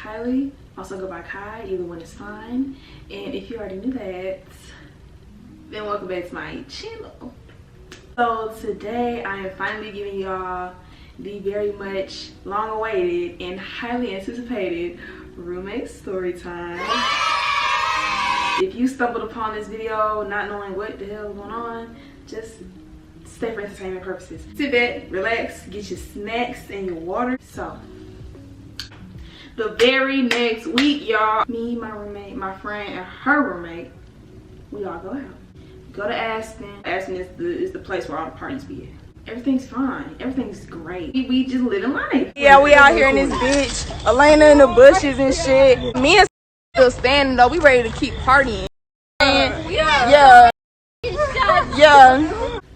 Kylie, also go by Kai, either one is fine. And if you already knew that, then welcome back to my channel. So today I am finally giving y'all the very much long awaited and highly anticipated roommate story time. If you stumbled upon this video not knowing what the hell is going on, just stay for entertainment purposes. Sit back, relax, get your snacks and your water. So the very next week, y'all, me, my roommate, my friend, and her roommate, we all go out. Go to Aspen. Aspen is the place where all the parties be at. Everything's fine. Everything's great. We just living life. Yeah, we out here in this bitch. Elena in the bushes and shit. Me and still standing though. We ready to keep partying. Yeah.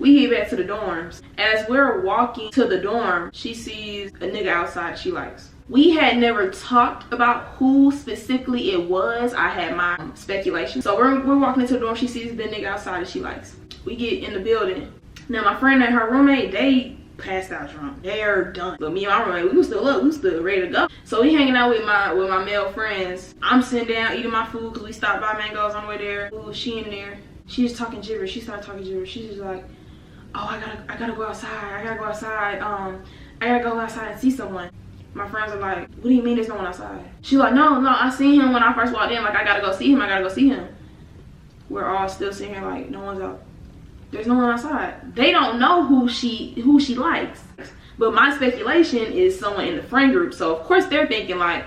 We head back to the dorms. As we're walking to the dorm, she sees a nigga outside she likes. We had never talked about who specifically it was. I had my speculation. So we're walking into the dorm. She sees the nigga outside that she likes. We get in the building. Now my friend and her roommate, they passed out drunk. They are done. But me and my roommate, we was still up. We still ready to go. So we hanging out with my male friends. I'm sitting down eating my food because we stopped by Mango's on the way there. Ooh, she in there. She just talking gibberish. She started talking gibberish. She's just like, oh, I gotta go outside. I gotta go outside. I gotta go outside and see someone. My friends are like, what do you mean there's no one outside? She's like, no, I seen him when I first walked in. Like, I gotta go see him. We're all still sitting here like, no one's out. There's no one outside. They don't know who she likes. But my speculation is someone in the friend group. So of course they're thinking like,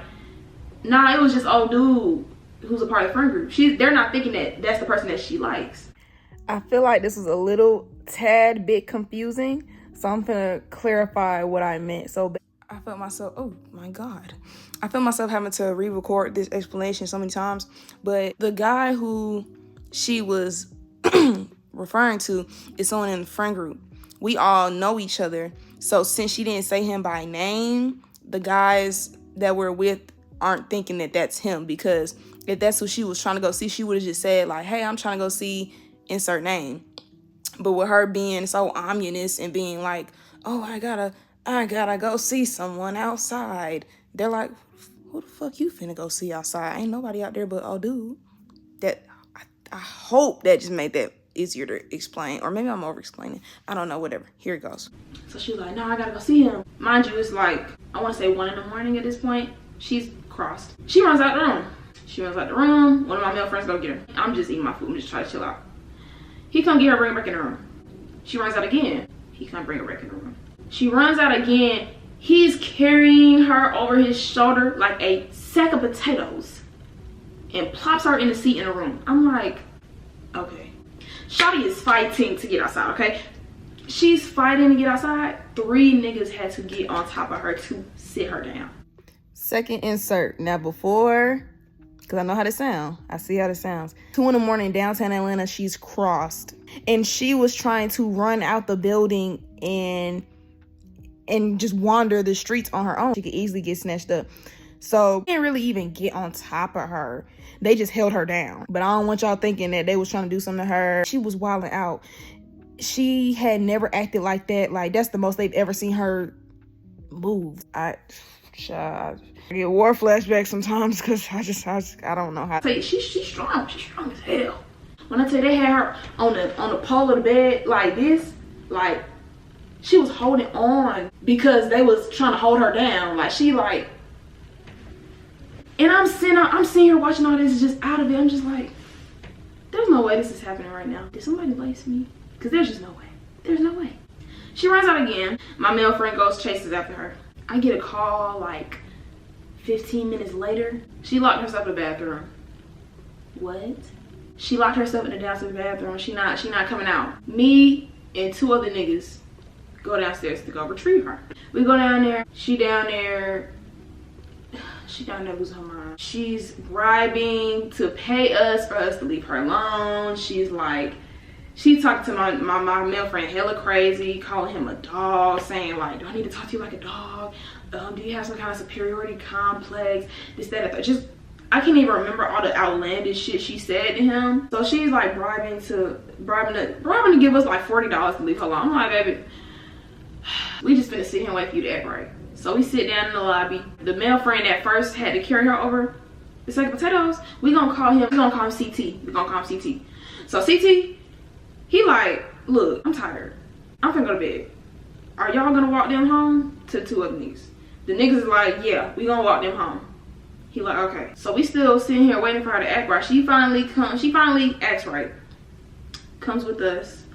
nah, it was just old dude who's a part of the friend group. They're not thinking that that's the person that she likes. I feel like this was a little tad bit confusing. So I'm gonna clarify what I meant. So I felt myself, oh my God. I felt myself having to re-record this explanation so many times. But the guy who she was referring to is someone in the friend group. We all know each other. So since she didn't say him by name, the guys that we're with aren't thinking that that's him. Because if that's who she was trying to go see, she would have just said like, hey, I'm trying to go see insert name. But with her being so ominous and being like, oh, I gotta go see someone outside. They're like, who the fuck you finna go see outside? Ain't nobody out there but oh dude. That I hope that just made that easier to explain. Or maybe I'm over explaining. I don't know, whatever. Here it goes. So she was like, no, I gotta go see him. Mind you, it's like, I wanna say 1 in the morning at this point. She's crossed. She runs out the room. One of my male friends go get her. I'm just eating my food and just try to chill out. He come get her, bring her back in the room. She runs out again. He come bring her back in the room. She runs out again. He's carrying her over his shoulder like a sack of potatoes and plops her in the seat in the room. I'm like, okay. Shawty is fighting to get outside, okay? She's fighting to get outside. 3 niggas had to get on top of her to sit her down. Second insert. Now before, because I know how to sound. I see how it sounds. 2 in the morning, downtown Atlanta, she's crossed. And she was trying to run out the building and just wander the streets on her own. She could easily get snatched up. So they didn't really even get on top of her. They just held her down. But I don't want y'all thinking that they was trying to do something to her. She was wilding out. She had never acted like that. Like, that's the most they've ever seen her move. I get war flashbacks sometimes because I don't know how. She's strong. She's strong as hell. When I tell you they had her on the pole of the bed like this, like she was holding on because they was trying to hold her down. Like she like, and I'm sitting here watching all this just out of it. I'm just like, there's no way this is happening right now. Did somebody lace me? Because there's just no way. There's no way. She runs out again. My male friend goes chases after her. I get a call like 15 minutes later. She locked herself in the bathroom. What? She locked herself in the downstairs bathroom. She not coming out. Me and 2 other niggas go downstairs to go retrieve her. We go down there. She down there losing her mind. She's bribing to pay us for us to leave her alone. She's like, she talked to my male friend hella crazy, calling him a dog, saying like, do I need to talk to you like a dog? Do you have some kind of superiority complex? This, that, that. Just, I can't even remember all the outlandish shit she said to him. So she's like bribing to give us like $40 to leave her alone. I'm like, baby, we just finna sit here and wait for you to act right. So we sit down in the lobby. The male friend that first had to carry her over the sack of potatoes, we gonna call him CT. We gonna call him CT. So CT, he like, look, I'm tired. I'm finna go to bed. Are y'all gonna walk them home? To the 2 other niggas. The niggas is like, yeah, we gonna walk them home. He like, okay. So we still sitting here waiting for her to act right. She finally acts right. Comes with us.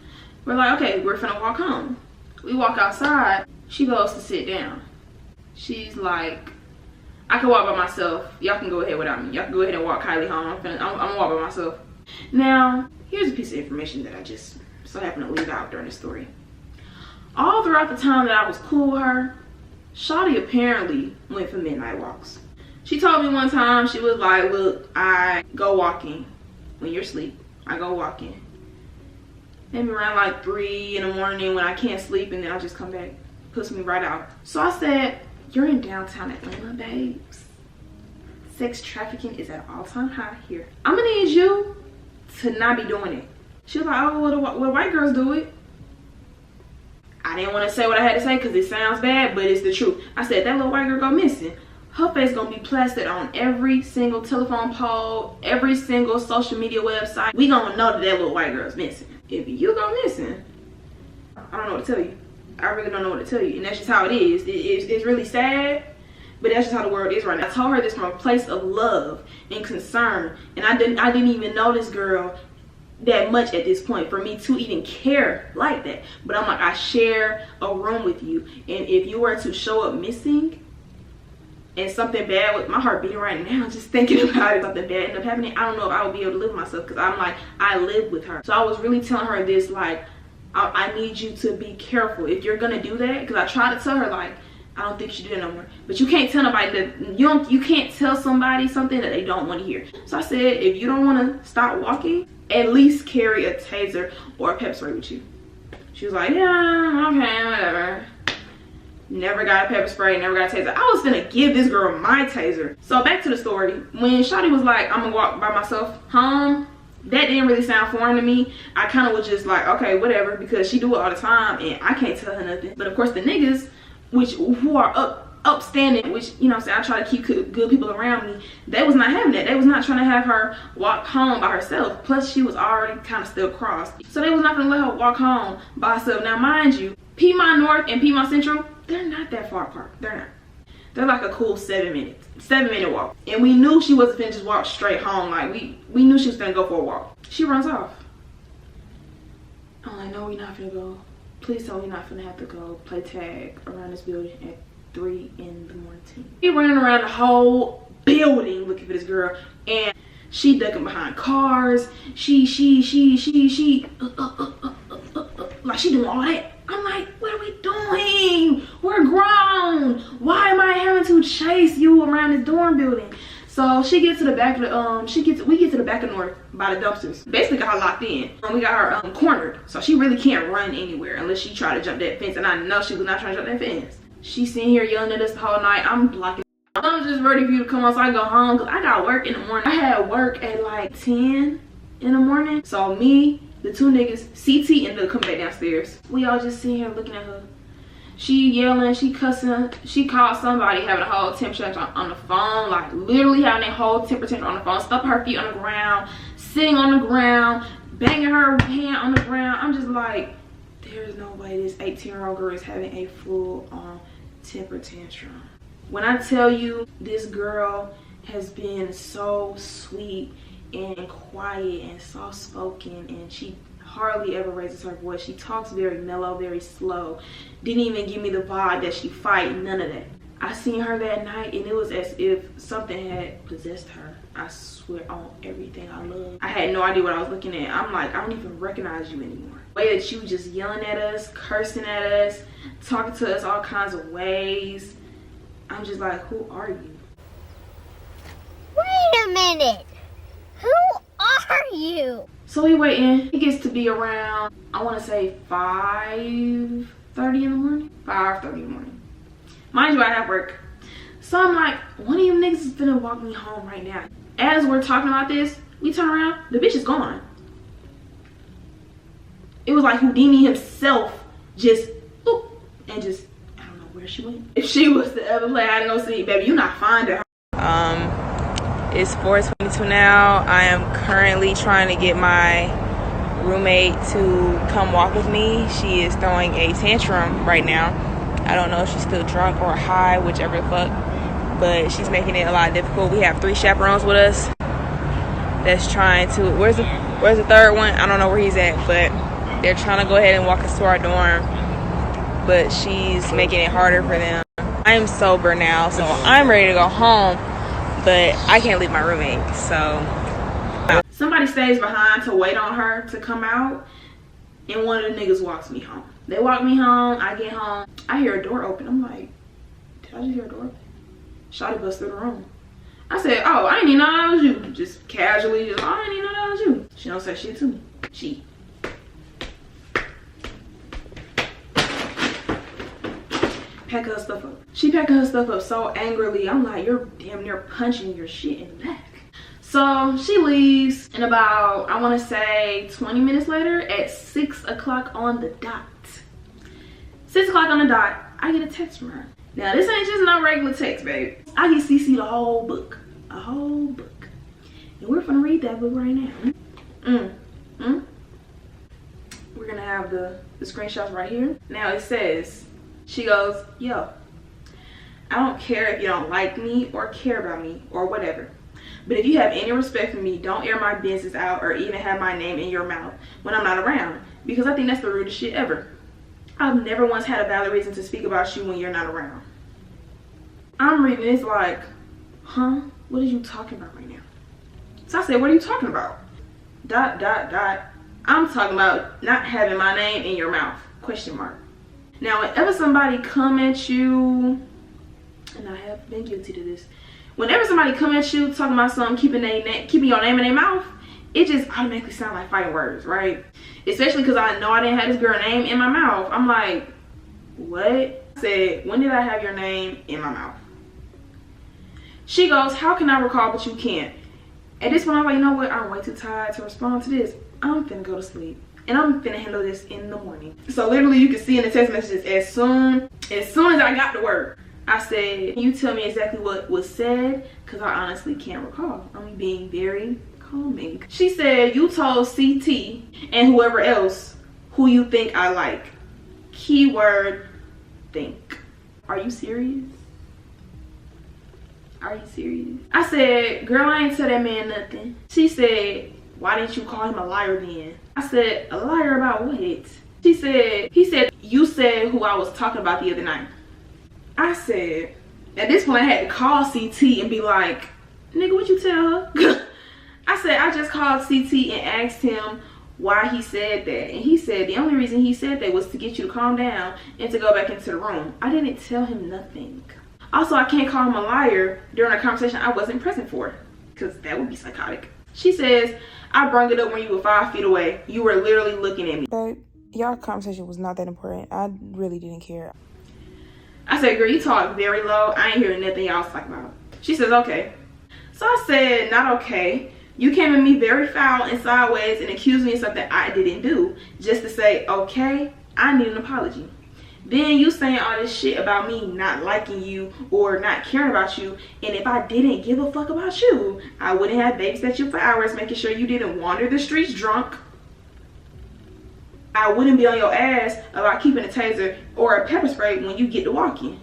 We're like, okay, we're finna walk home. We walk outside. She goes to sit down. She's like, I can walk by myself. Y'all can go ahead without me. Y'all can go ahead and walk Kylie home. I'm gonna walk by myself. Now, here's a piece of information that I just so happened to leave out during the story. All throughout the time that I was cool with her, Shawty apparently went for midnight walks. She told me one time, she was like, look, I go walking when you're asleep. I go walking. Maybe around like 3 in the morning when I can't sleep, and then I just come back. Puts me right out. So I said, you're in downtown Atlanta, babes. Sex trafficking is at all-time high here. I'm gonna need you to not be doing it. She was like, oh, well, white girls do it. I didn't want to say what I had to say because it sounds bad, but it's the truth. I said, that little white girl go missing. Her face gonna be plastered on every single telephone pole, every single social media website. We gonna know that little white girl's missing. If you go missing, I don't know what to tell you. I really don't know what to tell you. And that's just how it is. It's really sad, but that's just how the world is right now. I told her this from a place of love and concern. And I didn't even know this girl that much at this point for me to even care like that. But I'm like, I share a room with you. And if you were to show up missing and something bad, with my heart beating right now just thinking about it, something bad ended up happening, I don't know if I would be able to live with myself, because I'm like, I live with her. So I was really telling her this, like, I need you to be careful if you're gonna do that, because I tried to tell her, like, I don't think she did it no more. But you can't tell nobody that you can't tell somebody something that they don't want to hear. So I said, if you don't want to stop walking, at least carry a taser or a pepper spray with you. She was like, yeah, okay, whatever. Never got a pepper spray, never got a taser. I was gonna give this girl my taser. So back to the story. When Shawty was like, I'm gonna walk by myself home, that didn't really sound foreign to me. I kind of was just like, okay, whatever, because she do it all the time and I can't tell her nothing. But of course the niggas, who are upstanding, which, you know what I'm saying, I try to keep good people around me, they was not having that. They was not trying to have her walk home by herself. Plus she was already kind of still crossed. So they was not gonna let her walk home by herself. Now mind you, Piedmont North and Piedmont Central, they're not that far apart. They're not. They're like a cool 7 minutes. 7-minute walk. And we knew she wasn't finna just walk straight home. Like we knew she was finna go for a walk. She runs off. I'm like, no, we're not finna go. Please tell me we're not finna have to go play tag around this building at 3 in the morning. He running around the whole building looking for this girl, and she ducking behind cars. She like she doing all that. I'm like, what are we doing? We're grown. Why am I having to chase you around this dorm building? So she gets to the back of the, we get to the back of North by the dumpsters. Basically got her locked in. We got her cornered. So she really can't run anywhere unless she try to jump that fence. And I know she was not trying to jump that fence. She's sitting here yelling at us the whole night. I'm blocking. I'm just ready for you to come on so I can go home, because I got work in the morning. I had work at like 10 in the morning. So me, the 2 niggas, CT ended up coming back downstairs. We all just sitting here looking at her. She yelling, she cussing. She called somebody having a whole temperature on the phone, like literally having a whole temperature on the phone, stuffing her feet on the ground, sitting on the ground, banging her hand on the ground. I'm just like, there's no way this 18-year-old girl is having a full-on temper tantrum. When I tell you, this girl has been so sweet and quiet and soft-spoken, and she hardly ever raises her voice. She talks very mellow, very slow. Didn't even give me the vibe that she fight, none of that. I seen her that night and it was as if something had possessed her. I swear on everything I love. I had no idea what I was looking at. I'm like, I don't even recognize you anymore. The way that you just yelling at us, cursing at us, talking to us all kinds of ways. I'm just like, who are you? Wait a minute. Who are you? So we waiting. It gets to be around, I want to say 5:30 in the morning. 5:30 in the morning. Mind you, I have work. So I'm like, one of you niggas is finna walk me home right now. As we're talking about this, we turn around, the bitch is gone. It was like Houdini himself just, oop, and just, I don't know where she went. If she was to ever play hide and go seek, baby, you not finding her. It's 4:22 now. I am currently trying to get my roommate to come walk with me. She is throwing a tantrum right now. I don't know if she's still drunk or high, whichever the fuck, but she's making it a lot difficult. We have 3 chaperones with us that's trying to, where's the third one? I don't know where he's at, but they're trying to go ahead and walk us to our dorm, but she's making it harder for them. I am sober now, so I'm ready to go home, but I can't leave my roommate, so. Somebody stays behind to wait on her to come out, and one of the niggas walks me home. They walk me home, I get home, I hear a door open. I'm like, did I just hear a door open? Shawty bust through the room. I said, oh, I didn't even know that was you. Just casually, just, oh, I didn't even know that was you. She don't say shit to me. She. Pack her stuff up. She packing her stuff up so angrily. I'm like, you're damn near punching your shit in the back. So she leaves, and about, I want to say 20 minutes later, at 6 o'clock on the dot. 6 o'clock on the dot, I get a text from her. Now, this ain't just no regular text, babe. I get CC'd a whole book. A whole book. And we're gonna read that book right now. We're gonna have the screenshots right here. Now, it says, she goes, yo, I don't care if you don't like me or care about me or whatever. But if you have any respect for me, don't air my business out or even have my name in your mouth when I'm not around. Because I think that's the rudest shit ever. I've never once had a valid reason to speak about you when you're not around. I'm reading this like, huh? What are you talking about right now? So I said, what are you talking about? ... I'm talking about not having my name in your mouth, ? Now, whenever somebody come at you, and I have been guilty to this, whenever somebody come at you talking about something, keeping your name in their mouth, it just automatically sounds like fighting words, right? Especially because I know I didn't have this girl name in my mouth. I'm like, what? I said, when did I have your name in my mouth? She goes, how can I recall, but you can't? At this point, I'm like, you know what? I'm way too tired to respond to this. I'm finna go to sleep. And I'm finna handle this in the morning. So literally, you can see in the text messages, as soon as I got the word, I said, can you tell me exactly what was said? Because I honestly can't recall. I'm being very calming. She said, you told CT and whoever else who you think I like. Keyword, think. Are you serious? Are you serious? I said, girl, I ain't tell that man nothing. She said, why didn't you call him a liar then? I said, a liar about what? She said, he said, you said who I was talking about the other night. I said, at this point I had to call CT and be like, nigga, what you tell her? I said, I just called CT and asked him why he said that. And he said the only reason he said that was to get you to calm down and to go back into the room. I didn't tell him nothing. Also, I can't call him a liar during a conversation I wasn't present for, because that would be psychotic. She says, I brung it up when you were 5 feet away. You were literally looking at me. Babe, y'all conversation was not that important. I really didn't care. I said, girl, you talk very low. I ain't hearing nothing y'all was talking about. She says, okay. So I said, not okay. You came at me very foul and sideways and accused me of something I didn't do. Just to say, okay, I need an apology. Then you saying all this shit about me not liking you or not caring about you. And if I didn't give a fuck about you, I wouldn't have babysat you for hours making sure you didn't wander the streets drunk. I wouldn't be on your ass about keeping a taser or a pepper spray when you get to walking.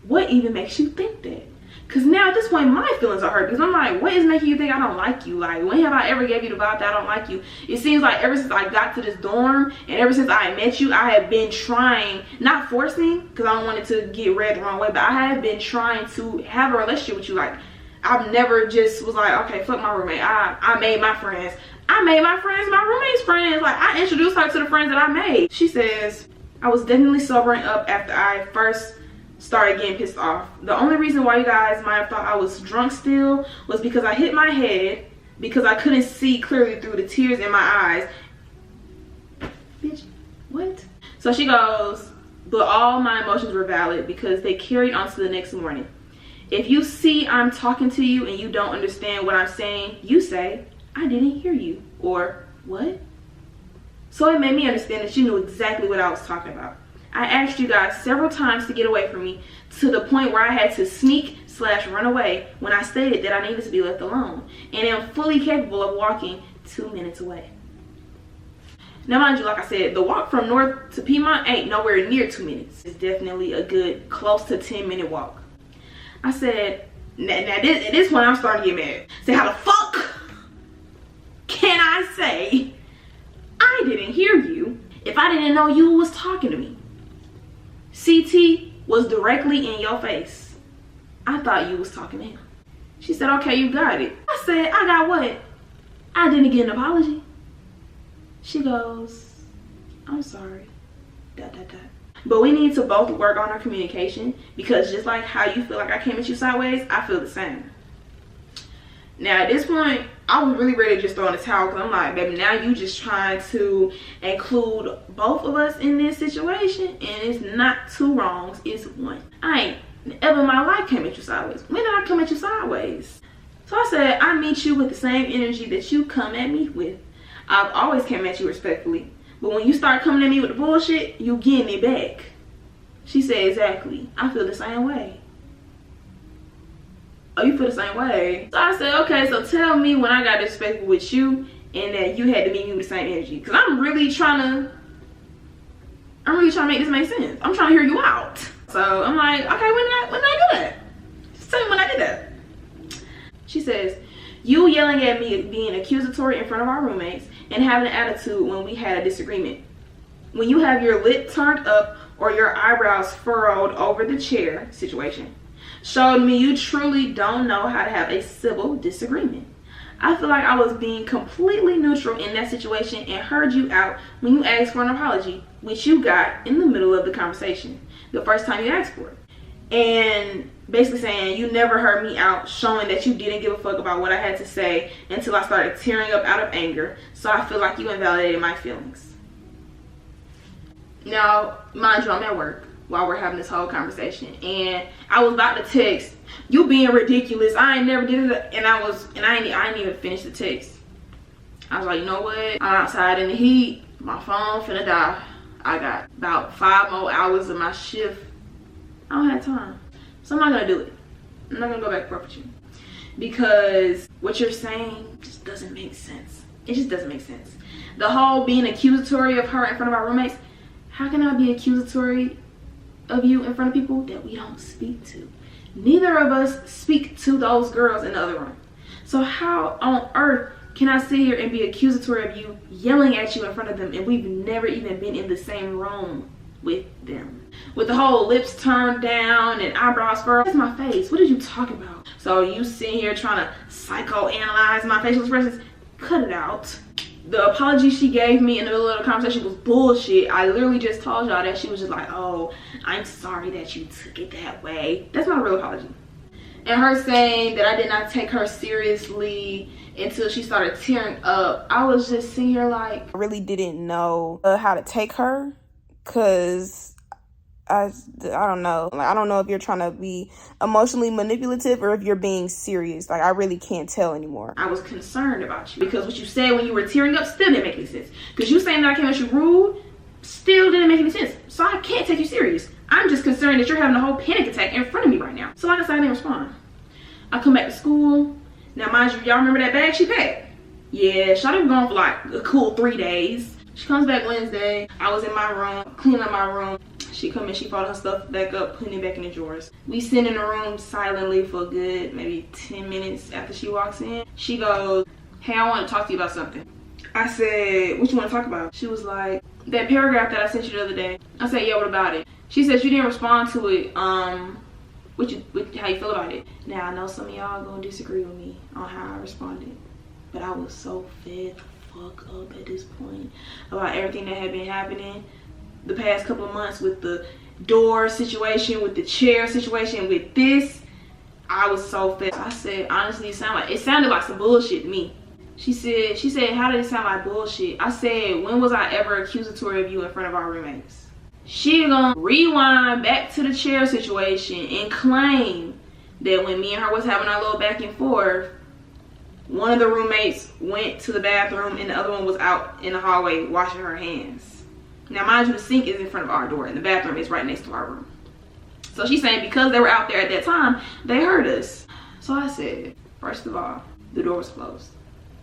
What even makes you think that? Because now at this point, my feelings are hurt. Because I'm like, what is making you think I don't like you? Like, when have I ever gave you the vibe that I don't like you? It seems like ever since I got to this dorm and ever since I met you, I have been trying, not forcing, because I don't want it to get read the wrong way, but I have been trying to have a relationship with you. Like, I've never just was like, okay, fuck my roommate. I made my friends. I made my friends my roommate's friends. Like, I introduced her to the friends that I made. She says, I was definitely sobering up after I first started getting pissed off. The only reason why you guys might have thought I was drunk still was because I hit my head because I couldn't see clearly through the tears in my eyes. Bitch, what? So she goes, but all my emotions were valid because they carried on to the next morning. If you see I'm talking to you and you don't understand what I'm saying, you say, I didn't hear you, or what? So it made me understand that she knew exactly what I was talking about. I asked you guys several times to get away from me, to the point where I had to sneak/run away when I stated that I needed to be left alone, and am fully capable of walking 2 minutes away. Now mind you, like I said, the walk from North to Piedmont ain't nowhere near 2 minutes. It's definitely a good close to 10-minute walk. I said, now this one I'm starting to get mad. Say, how the fuck can I say I didn't hear you if I didn't know you was talking to me? CT was directly in your face. I thought you was talking to him. She said, okay, you got it. I said, I got what? I didn't get an apology. She goes, I'm sorry. ... But we need to both work on our communication, because just like how you feel like I came at you sideways, I feel the same. Now at this point, I was really ready to just throw in the towel, because I'm like, baby, now you just trying to include both of us in this situation, and it's not two wrongs, it's one. I ain't ever in my life came at you sideways. When did I come at you sideways? So I said, I meet you with the same energy that you come at me with. I've always came at you respectfully. But when you start coming at me with the bullshit, you getting it back. She said, exactly. I feel the same way. Oh, you feel the same way? So I said, okay, so tell me when I got disrespectful with you and that you had to meet me with the same energy. Because I'm really trying to make this make sense. I'm trying to hear you out. So I'm like, okay, when did I do that? Just tell me when I did that. She says, you yelling at me, being accusatory in front of our roommates, and having an attitude when we had a disagreement. When you have your lip turned up or your eyebrows furrowed over the chair situation, showed me you truly don't know how to have a civil disagreement. I feel like I was being completely neutral in that situation and heard you out when you asked for an apology, which you got in the middle of the conversation, the first time you asked for it. And basically saying you never heard me out, showing that you didn't give a fuck about what I had to say until I started tearing up out of anger. So I feel like you invalidated my feelings. Now, mind you, I'm at work while we're having this whole conversation, and I was about to text, you being ridiculous, I ain't never did it, and I ain't even finished the text. I was like, you know what, I'm outside in the heat, my phone finna die. I got about 5 more hours of my shift. I don't have time, so I'm not gonna do it. I'm not gonna go back and forth with you, because what you're saying just doesn't make sense. It just doesn't make sense. The whole being accusatory of her in front of our roommates, how can I be accusatory of you in front of people that we don't speak to? Neither of us speak to those girls in the other room. So how on earth can I sit here and be accusatory of you, yelling at you in front of them, and we've never even been in the same room with them? With the whole lips turned down and eyebrows furrowed. That's my face. What did you talk about? So you sitting here trying to psychoanalyze my facial expressions? Cut it out. The apology she gave me in the middle of the conversation was bullshit. I literally just told y'all that she was just like, oh, I'm sorry that you took it that way. That's not a real apology. And her saying that I did not take her seriously until she started tearing up, I was just sitting here like, I really didn't know how to take her, because I don't know. Like, I don't know if you're trying to be emotionally manipulative or if you're being serious. Like, I really can't tell anymore. I was concerned about you because what you said when you were tearing up still didn't make any sense. Because you saying that I came at you rude still didn't make any sense. So I can't take you serious. I'm just concerned that you're having a whole panic attack in front of me right now. So like I said, I didn't respond. I come back to school. Now, mind you, y'all remember that bag she packed? Yeah, Shawty was gone for like a cool 3 days. She comes back Wednesday. I was in my room, cleaning up my room. She come in, she folded her stuff back up, putting it back in the drawers. We sit in the room silently for a good maybe 10 minutes after she walks in. She goes, hey, I want to talk to you about something. I said, what you want to talk about? She was like, that paragraph that I sent you the other day. I said, yeah, what about it? She said you didn't respond to it. How you feel about it? Now, I know some of y'all gonna disagree with me on how I responded, but I was so fed the fuck up at this point about everything that had been happening the past couple of months, with the door situation, with the chair situation, with this. I was so fed. I said, honestly, it sounded like some bullshit to me. She said, how did it sound like bullshit? I said, when was I ever accusatory of you in front of our roommates? She gonna rewind back to the chair situation and claim that when me and her was having our little back and forth, one of the roommates went to the bathroom and the other one was out in the hallway washing her hands. Now, mind you, the sink is in front of our door and the bathroom is right next to our room. So she's saying because they were out there at that time, they heard us. So I said, first of all, the door was closed.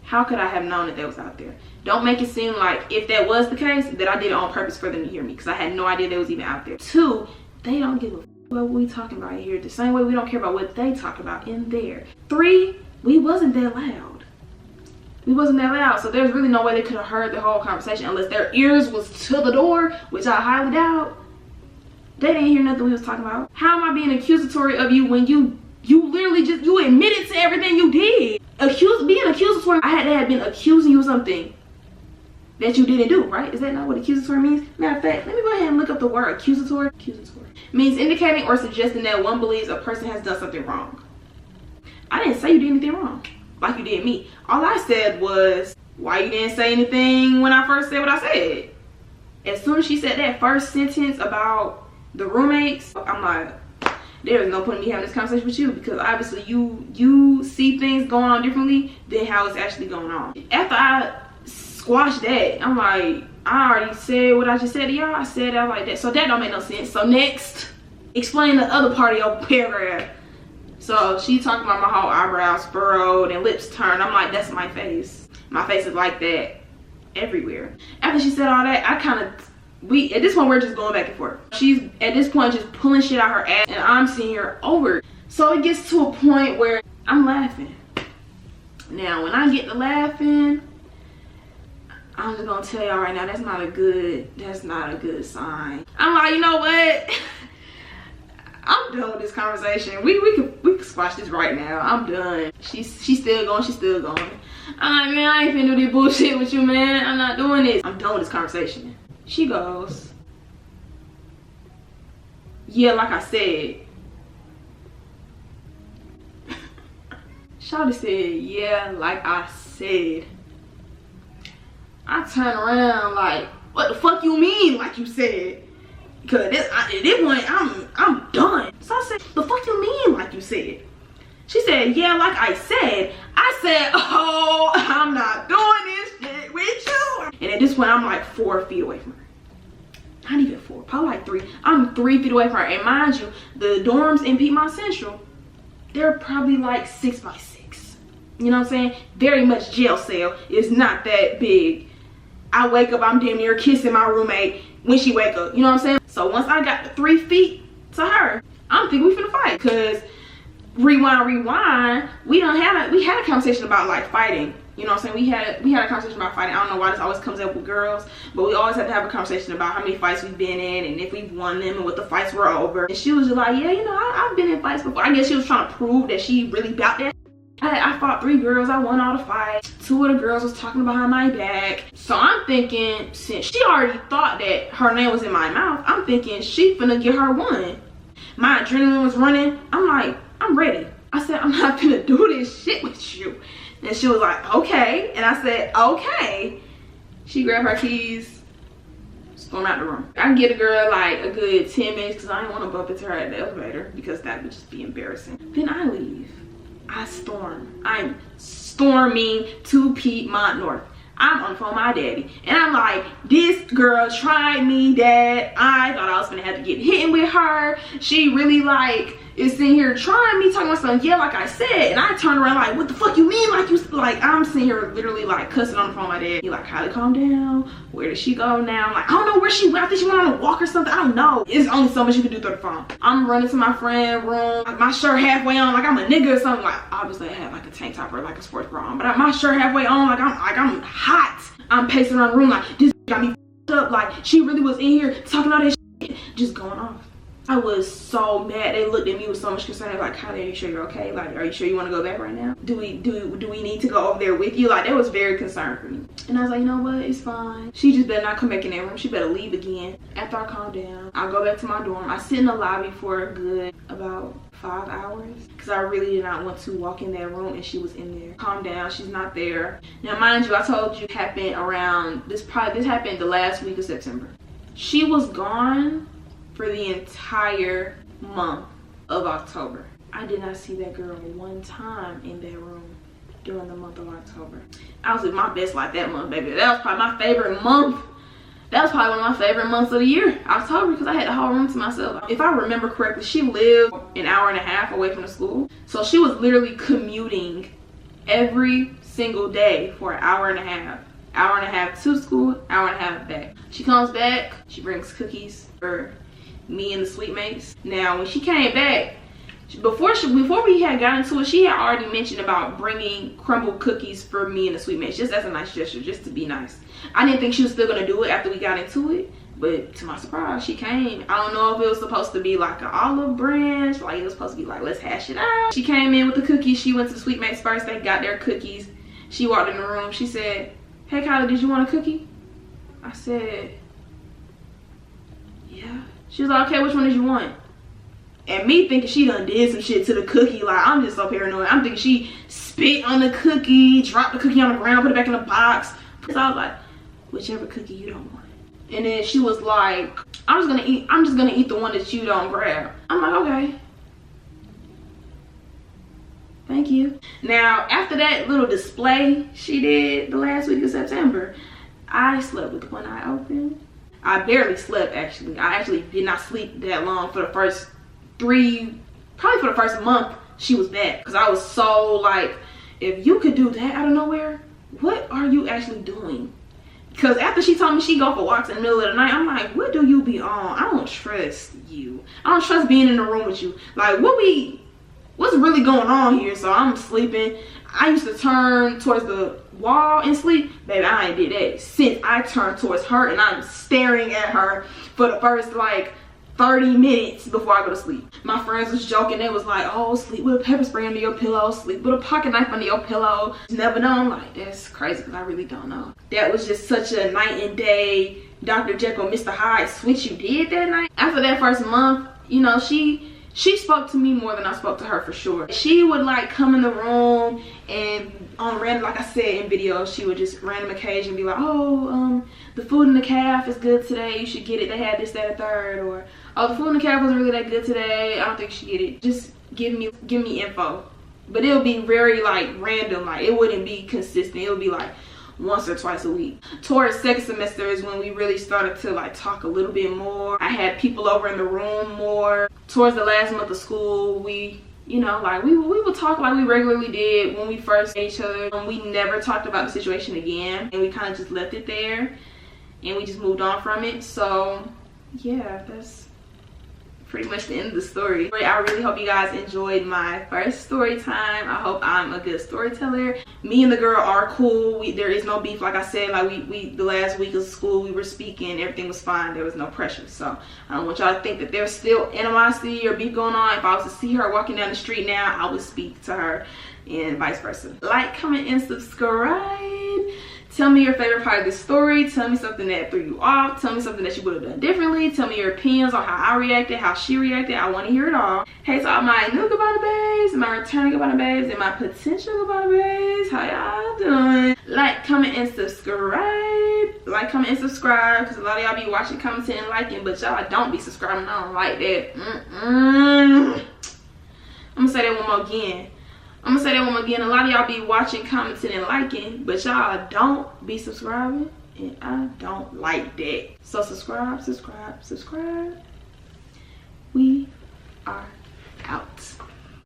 How could I have known that they was out there? Don't make it seem like if that was the case, that I did it on purpose for them to hear me, because I had no idea they was even out there. 2, they don't give a f about what we talking about here, the same way we don't care about what they talk about in there. 3, we wasn't that loud. We wasn't that loud, so there's really no way they could have heard the whole conversation unless their ears was to the door, which I highly doubt. They didn't hear nothing we was talking about. How am I being accusatory of you when you literally just, you admitted to everything you did? Being accusatory, I had been accusing you of something that you didn't do, right? Is that not what accusatory means? Matter of fact, let me go ahead and look up the word accusatory. Accusatory means indicating or suggesting that one believes a person has done something wrong. I didn't say you did anything wrong, like you did me. All I said was, why you didn't say anything when I first said what I said? As soon as she said that first sentence about the roommates, I'm like, there is no point in me having this conversation with you, because obviously you see things going on differently than how it's actually going on. After I squashed that, I'm like, I already said what I just said to y'all. I said that like that, so that don't make no sense. So next, explain the other part of your paragraph. So she talked about my whole eyebrows furrowed and lips turned. I'm like, that's my face. My face is like that everywhere. After she said all that, I kind of, at this point we're just going back and forth. She's at this point just pulling shit out her ass and I'm seeing her over. So it gets to a point where I'm laughing. Now when I get to laughing, I'm just gonna tell y'all right now, that's not a good sign. I'm like, you know what? I'm done with this conversation. We can squash this right now. I'm done. She's still going. I'm like, man, I ain't finna do this bullshit with you, man. I'm not doing this. I'm done with this conversation. She goes, yeah, like I said. Shawty said, yeah, like I said. I turn around like, what the fuck you mean like you said? Because at this point, I'm done. So I said, the fuck you mean like you said? She said, yeah, like I said. I said, oh, I'm not doing this shit with you. And at this point, I'm like 4 feet away from her. Not even 4, probably like 3. I'm 3 feet away from her. And mind you, the dorms in Piedmont Central, they're probably like 6 by 6. You know what I'm saying? Very much jail cell. It's not that big. I wake up, I'm damn near kissing my roommate when she wake up. You know what I'm saying? So once I got the 3 feet to her, I'm thinking we finna fight. Cause rewind, we had a conversation about like fighting. You know what I'm saying? We had a conversation about fighting. I don't know why this always comes up with girls, but we always have to have a conversation about how many fights we've been in and if we've won them and what the fights were over. And she was just like, yeah, you know, I've been in fights before. I guess she was trying to prove that she really bout that. I fought 3 girls, I won all the fights. 2 of the girls was talking behind my back. So I'm thinking, since she already thought that her name was in my mouth, I'm thinking she finna get her one. My adrenaline was running. I'm like, I'm ready. I said, I'm not finna do this shit with you. And she was like, okay. And I said, okay. She grabbed her keys, stormed out the room. I can get a girl like a good 10 minutes because I didn't want to bump into her at the elevator because that would just be embarrassing. Then I leave. I storm. I'm storming to Piedmont North. I'm on the phone with my daddy. And I'm like, this girl tried me, dad. I thought I was gonna have to get hit with her. She really like is sitting here trying me, talking about something, yeah, like I said. And I turned around like, what the fuck you mean? Like I'm sitting here literally like cussing on the phone with my dad. He like, Kylie, calm down. Where did she go now? I'm like, I don't know where she went. I think she went on a walk or something. I don't know. It's only so much you can do through the phone. I'm running to my friend's room, like my shirt halfway on, like I'm a nigga or something. Like obviously I had like a tank top or like a sports bra on, but my shirt halfway on, like I'm hot. I'm pacing around the room like this got me up. Like she really was in here talking all this shit, just going off. I was so mad. They looked at me with so much concern. Like, Kylie, are you sure you're okay? Like, are you sure you want to go back right now? Do we need to go over there with you? Like, they was very concerned for me. And I was like, you know what? It's fine. She just better not come back in that room. She better leave again. After I calm down, I go back to my dorm. I sit in the lobby for a good about 5 hours because I really did not want to walk in that room and she was in there. Calm down. She's not there. Now, mind you, I told you it happened around this happened the last week of September. She was gone for the entire month of October. I did not see that girl one time in that room during the month of October. I was in my best life that month, baby. That was probably my favorite month That was probably one of my favorite months of the year, October, because I had the whole room to myself. If I remember correctly, she lived an hour and a half away from the school. So she was literally commuting every single day for an hour and a half. Hour and a half to school, hour and a half back. She comes back, she brings cookies for me and the sweet mates. Now, when she came back, before we had got into it, she had already mentioned about bringing crumbled cookies for me and the sweet mates, just as a nice gesture, just to be nice. I didn't think she was still gonna do it after we got into it, but to my surprise, she came. I don't know if it was supposed to be like an olive branch, like it was supposed to be like, let's hash it out. She came in with the cookies. She went to the sweet mates first. They got their cookies. She walked in the room. She said, "Hey Kylie, did you want a cookie?" I said, "Yeah." She was like, "Okay, which one did you want?" And me thinking she done did some shit to the cookie, like I'm just so paranoid. I'm thinking she spit on the cookie, dropped the cookie on the ground, put it back in the box. So I was like, whichever cookie you don't want. And then she was like, I'm just gonna eat the one that you don't grab. I'm like, okay. Thank you. Now, after that little display she did the last week of September, I slept with one eye open. I barely slept, actually. I actually did not sleep that long for the first probably for the first month she was back. Because I was so like, if you could do that out of nowhere, what are you actually doing? Because after she told me she go for walks in the middle of the night, I'm like, what do you be on? I don't trust you. I don't trust being in the room with you. Like, what's really going on here? So I'm sleeping. I used to turn towards the wall and sleep. Baby, I ain't did that since I turned towards her, and I'm staring at her for the first like 30 minutes before I go to sleep. My friends was joking. They was like, oh, sleep with a pepper spray under your pillow, sleep with a pocket knife under your pillow. Never know. I'm like, that's crazy, because I really don't know. That was just such a night and day Dr. Jekyll, Mr. Hyde switch you did that night. After that first month, you know, she spoke to me more than I spoke to her, for sure. She would like come in the room, and on random, like I said in videos, she would just random occasion be like, oh, the food in the calf is good today, you should get it, they had this, that, or third. Or, oh, the food in the calf wasn't really that good today, I don't think you should get it. Just give me info. But it would be very like random, like it wouldn't be consistent. It would be like once or twice a week. Towards second semester is when we really started to like talk a little bit more. I had people over in the room more. Towards the last month of school, we, you know, like we would talk like we regularly did when we first met each other. We never talked about the situation again, and we kind of just left it there, and we just moved on from it. So yeah, that's pretty much the end of the story. I really hope you guys enjoyed my first story time. I hope I'm a good storyteller. Me and the girl are cool. There is no beef. Like I said, like we the last week of school we were speaking, everything was fine, there was no pressure. So I don't want y'all to think that there's still animosity or beef going on. If I was to see her walking down the street now, I would speak to her, and vice versa. Like, comment, and subscribe. Tell me your favorite part of this story. Tell me something that threw you off. Tell me something that you would have done differently. Tell me your opinions on how I reacted, how she reacted. I want to hear it all. Hey to all my new Gabbana babes, my returning Gabbana babes, and my potential Gabbana babes. How y'all doing? Like, comment, and subscribe. Like, comment, and subscribe, because a lot of y'all be watching, commenting, and liking, but y'all don't be subscribing. I don't like that. I'm gonna say that one more again. A lot of y'all be watching, commenting, and liking, but y'all don't be subscribing, and I don't like that. So subscribe. We are out.